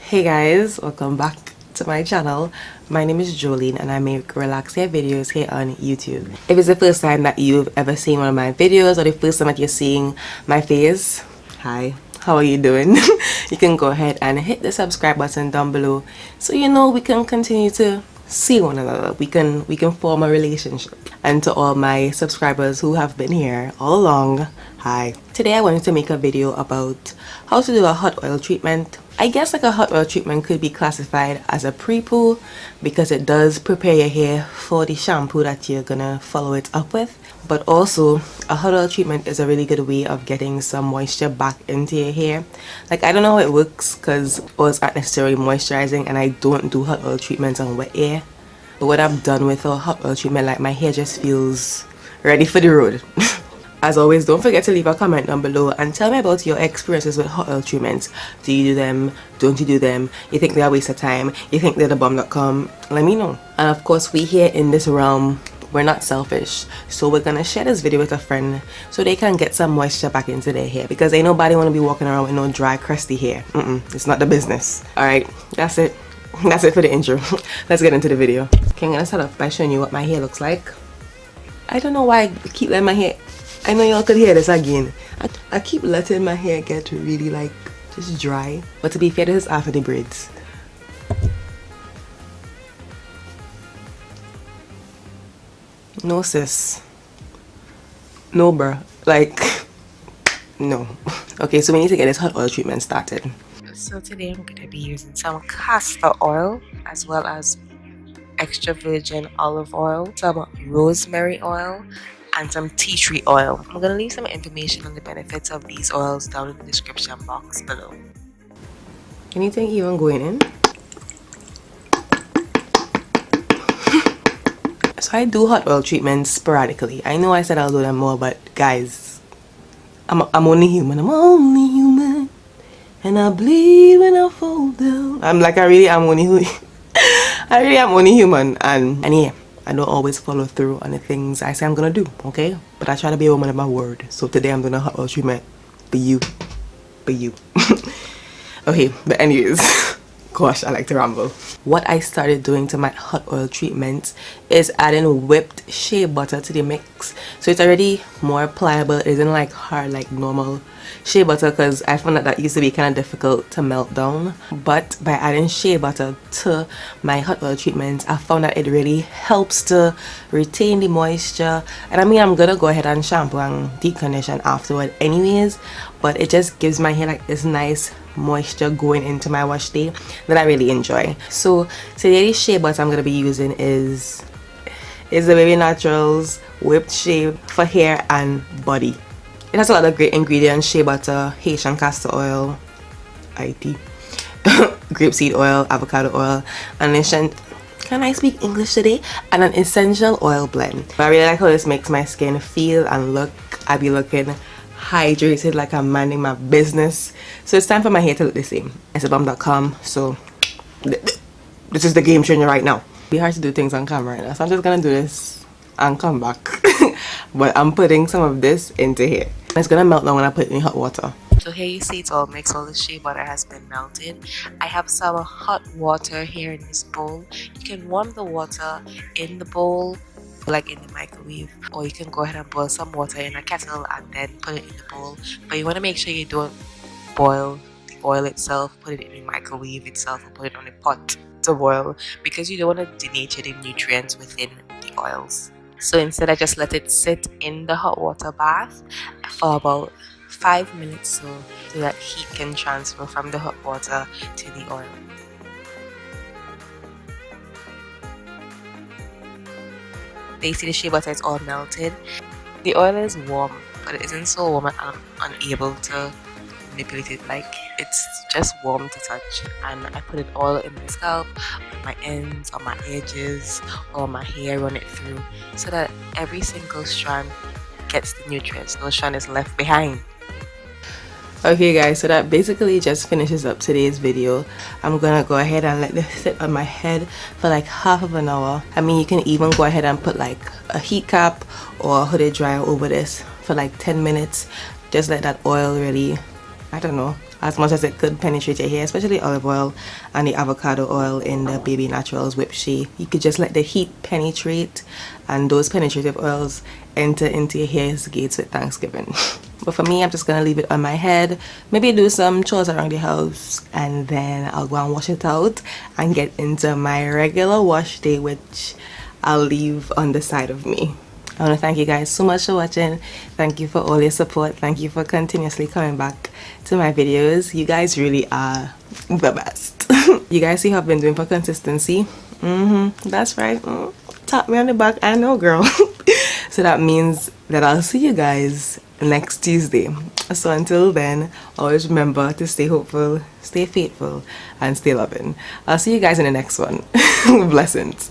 Hey guys, welcome back to my channel. My name is Jolene and I make relax hair videos here on YouTube. If it's the first time that you've ever seen one of my videos or the first time that you're seeing my face, hi, how are you doing? You can go ahead and hit the subscribe button down below so you know we can continue to see one another. We can form a relationship. And to all my subscribers who have been here all along, hi. Today I wanted to make a video about how to do a hot oil treatment. I guess like a hot oil treatment could be classified as a pre-poo because it does prepare your hair for the shampoo that you're gonna follow it up with. But also a hot oil treatment is a really good way of getting some moisture back into your hair. Like, I don't know how it works because oils aren't necessarily moisturizing and I don't do hot oil treatments on wet hair. But what I've done with a hot oil treatment, like my hair just feels ready for the road. As always, don't forget to leave a comment down below and tell me about your experiences with hot oil treatments. Do you do them? Don't you do them? You think they're a waste of time? You think they're the bomb.com? Let me know. And of course, we here in this realm, we're not selfish. So we're gonna share this video with a friend so they can get some moisture back into their hair, because ain't nobody wanna be walking around with no dry, crusty hair. It's not the business. Alright, that's it. That's it for the intro. Let's get into the video. Okay, I'm gonna start off by showing you what my hair looks like. I don't know why I keep letting my hair, I know y'all could hear this again. I keep letting my hair get really like just dry. But to be fair, this is after the braids. No sis. No bruh. Like, no. Okay, so we need to get this hot oil treatment started. So today I'm going to be using some castor oil as well as extra virgin olive oil, some rosemary oil, and some tea tree oil. I'm going to leave some information on the benefits of these oils down in the description box below. Anything even going in? So I do hot oil treatments sporadically. I know I said I'll do them more, but guys, I'm only human. I'm only human. And I bleed when I fall down. I'm like, I really am only human. And yeah, I don't always follow through on the things I say I'm gonna do, okay? But I try to be a woman of my word. So today I'm doing a hot oil treatment for you. For you. Okay, but anyways, gosh, I like to ramble. What I started doing to my hot oil treatment is adding whipped shea butter to the mix. So it's already more pliable. It isn't like hard like normal shea butter, because I found that used to be kind of difficult to melt down. But by adding shea butter to my hot oil treatment, I found that it really helps to retain the moisture. And I mean, I'm gonna go ahead and shampoo and deep condition afterward anyways, but it just gives my hair like this nice moisture going into my wash day that I really enjoy. So today the shea butter I'm gonna be using is the Baby Naturals whipped shea for hair and body. It has a lot of great ingredients: shea butter, Haitian castor oil, IT, grapeseed oil, avocado oil, and can I speak English today? And an essential oil blend. But I really like how this makes my skin feel and look. I be looking hydrated like I'm minding my business. So it's time for my hair to look the same. It's a bomb.com, so this is the game changer right now. It'd be hard to do things on camera right now, so I'm just gonna do this and come back. But I'm putting some of this into here. It's gonna melt now when I put it in hot water. So here you see it's all mixed. All the shea butter has been melted. I have some hot water here in this bowl. You can warm the water in the bowl, like in the microwave, or you can go ahead and boil some water in a kettle and then put it in the bowl. But you want to make sure you don't boil the oil itself, put it in the microwave itself, or put it on a pot to boil, because you don't want to denature the nutrients within the oils. So instead, I just let it sit in the hot water bath for about 5 minutes so that heat can transfer from the hot water to the oil. They see the shea butter is all melted. The oil is warm, but it isn't so warm that I'm unable to manipulate it. Like, it's just warm to touch, and I put it all in my scalp, on my ends, on my edges, or on my hair, run it through so that every single strand gets the nutrients. No strand is left behind. Okay guys, so that basically just finishes up today's video. I'm gonna go ahead and let this sit on my head for like half of an hour. I mean, you can even go ahead and put like a heat cap or a hooded dryer over this for like 10 minutes. Just let that oil really, I don't know, as much as it could penetrate your hair, especially olive oil and the avocado oil in the Baby Naturals Whip Shea. You could just let the heat penetrate, and those penetrative oils enter into your hair's gates with Thanksgiving. But for me, I'm just gonna leave it on my head, maybe do some chores around the house, and then I'll go and wash it out and get into my regular wash day, which I'll leave on the side of me. I want to thank you guys so much for watching. Thank you for all your support. Thank you for continuously coming back to my videos. You guys really are the best. You guys see how I've been doing for consistency? That's right. Tap me on the back. I know, girl. So that means that I'll see you guys next Tuesday. So until then, always remember to stay hopeful, stay faithful, and stay loving. I'll see you guys in the next one. Blessings.